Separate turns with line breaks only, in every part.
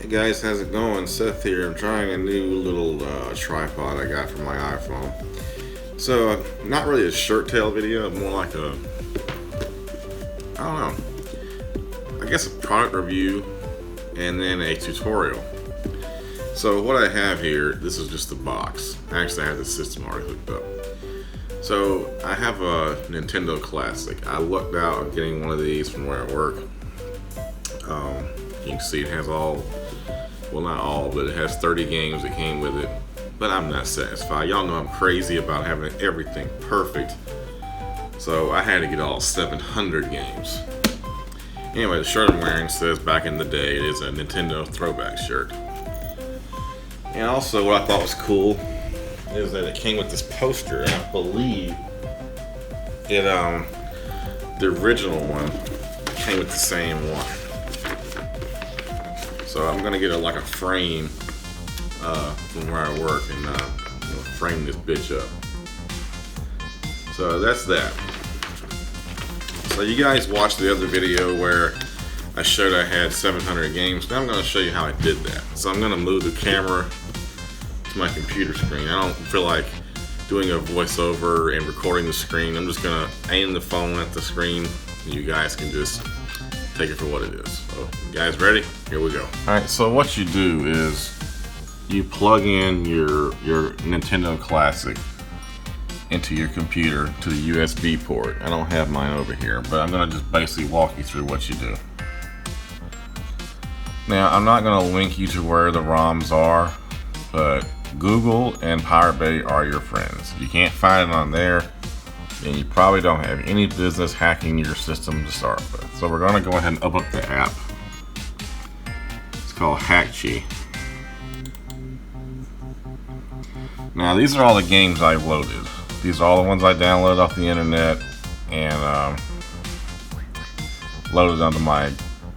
Hey guys, how's it going? Seth here. I'm trying a new little tripod I got from my iPhone. So, not really a shirt tail video, more like I don't know, I guess a product review and then a tutorial. So what I have here, this is just the box. Actually, I have the system already hooked up. So I have a Nintendo Classic. I lucked out on getting one of these from where I work. You can see it has all, well not all, but it has 30 games that came with it. But I'm not satisfied. Y'all know I'm crazy about having everything perfect. So I had to get all 700 games. Anyway, the shirt I'm wearing says back in the day. It is a Nintendo throwback shirt. And also what I thought was cool is that it came with this poster, and I believe it the original one came with the same one. So I'm gonna get like a frame from where I work and frame this bitch up. So that's that. So you guys watched the other video where I showed I had 700 games. Now I'm gonna show you how I did that. So I'm gonna move the camera to my computer screen. I don't feel like doing a voiceover and recording the screen. I'm just gonna aim the phone at the screen and you guys can just take it for what it is. So, you guys ready? Here we go. Alright, so what you do is you plug in your Nintendo Classic into your computer to the USB port. I don't have mine over here, but I'm gonna just basically walk you through what you do. Now, I'm not gonna link you to where the ROMs are, but Google and Pirate Bay are your friends. If you can't find it on there, then you probably don't have any business hacking your system to start with. So we're gonna go ahead and open up the app. It's called Hackchi. Now these are all the games I've loaded. These are all the ones I downloaded off the internet and loaded onto my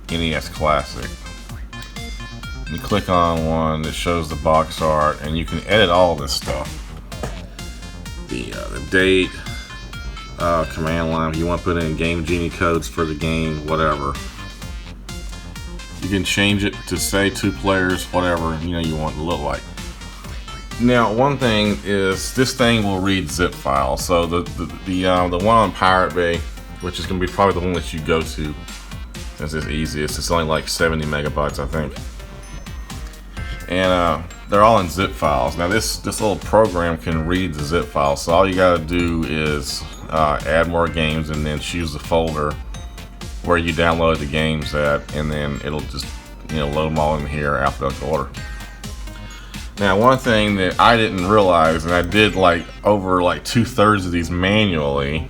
NES Classic. You click on one that shows the box art, and you can edit all this stuff. The date, command line, if you want to put in Game Genie codes for the game, whatever. You can change it to say 2 players, whatever you want it to look like. Now, one thing is this thing will read zip files. So the one on Pirate Bay, which is going to be probably the one that you go to, since it's easiest. It's only like 70 megabytes, I think. And they're all in zip files. Now this little program can read the zip files. So all you got to do is add more games and then choose the folder where you download the games at, and then it'll just load them all in here alphabetical order. Now, one thing that I didn't realize, and I did over 2/3 of these manually,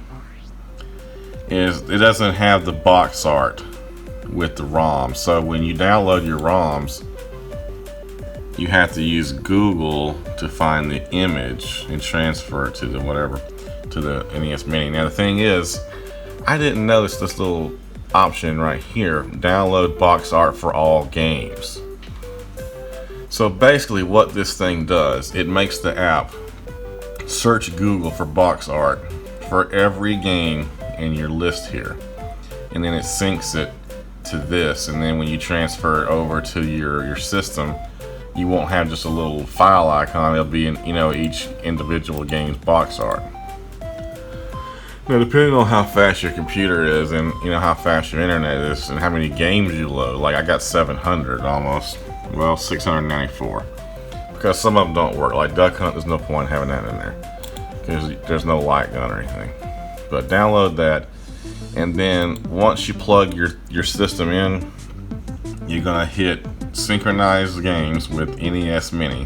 is it doesn't have the box art with the ROM. So when you download your ROMs, you have to use Google to find the image and transfer it to the NES Mini. Now the thing is, I didn't notice this little option right here, download box art for all games. So basically what this thing does, it makes the app search Google for box art for every game in your list here. And then it syncs it to this, and then when you transfer it over to your system, you won't have just a little file icon, it'll be in each individual game's box art. Now, depending on how fast your computer is and how fast your internet is and how many games you load, like I got 700 almost, well 694, because some of them don't work. Like Duck Hunt, there's no point in having that in there because there's no light gun or anything. But download that, and then once you plug your system in, you're gonna hit synchronize games with NES Mini,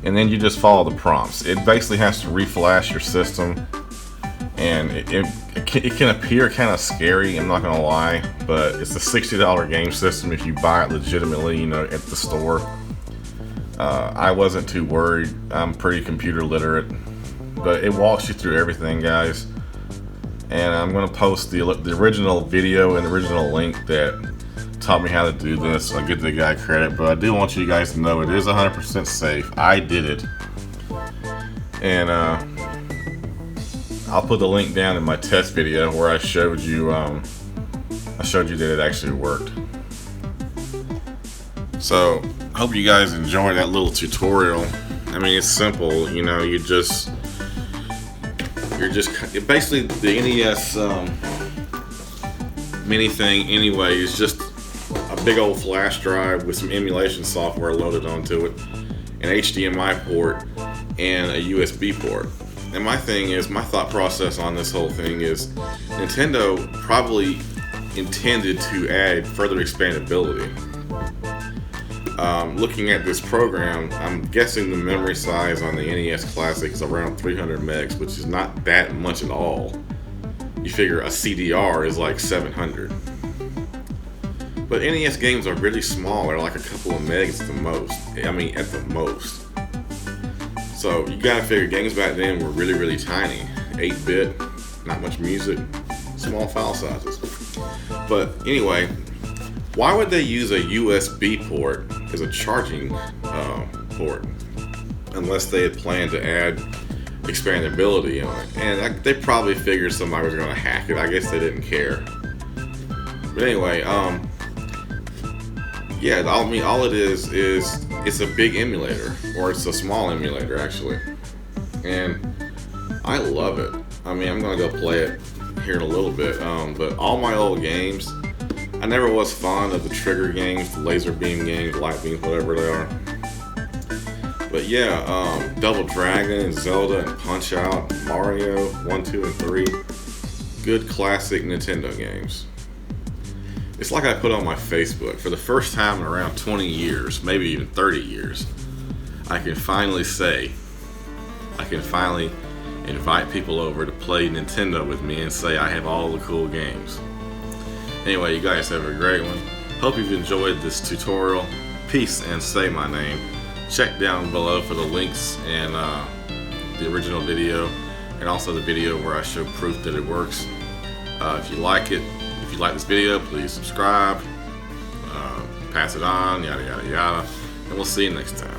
and then you just follow the prompts. It basically has to reflash your system, and it can appear kind of scary, I'm not gonna lie, but it's a $60 game system if you buy it legitimately at the store. I wasn't too worried. I'm pretty computer literate, but it walks you through everything, guys. And I'm gonna post the original video and the original link that taught me how to do this. I'll give the guy credit, but I do want you guys to know it is 100% safe. I did it, and I'll put the link down in my test video where I showed you that it actually worked. So, hope you guys enjoyed that little tutorial. I mean, it's simple, you know, you're just basically the NES Mini thing anyway is just a big old flash drive with some emulation software loaded onto it, an HDMI port, and a USB port. And my thought process on this whole thing is Nintendo probably intended to add further expandability. Looking at this program, I'm guessing the memory size on the NES Classic is around 300 megs, which is not that much at all. You figure a CDR is like 700. But NES games are really small, they're like a couple of megs at the most. I mean, at the most. So you gotta figure games back then were really, really tiny. 8-bit, not much music, small file sizes. But anyway, why would they use a USB port as a charging port unless they had planned to add expandability on it? And they probably figured somebody was going to hack it. I guess they didn't care. But anyway, yeah, I mean, all it is it's a big emulator, or it's a small emulator actually, and I love it. I mean, I'm gonna go play it here in a little bit, but all my old games, I never was fond of the trigger games, the laser beam games, light beams, whatever they are. But yeah, Double Dragon and Zelda and Punch Out, Mario 1, 2, and 3, good classic Nintendo games. It's like I put on my Facebook, for the first time in around 20 years, maybe even 30 years, I can finally invite people over to play Nintendo with me and say I have all the cool games. Anyway, you guys have a great one. Hope you've enjoyed this tutorial. Peace and say my name. Check down below for the links and the original video, and also the video where I show proof that it works. If you like this video, please subscribe, pass it on, yada yada yada, and we'll see you next time.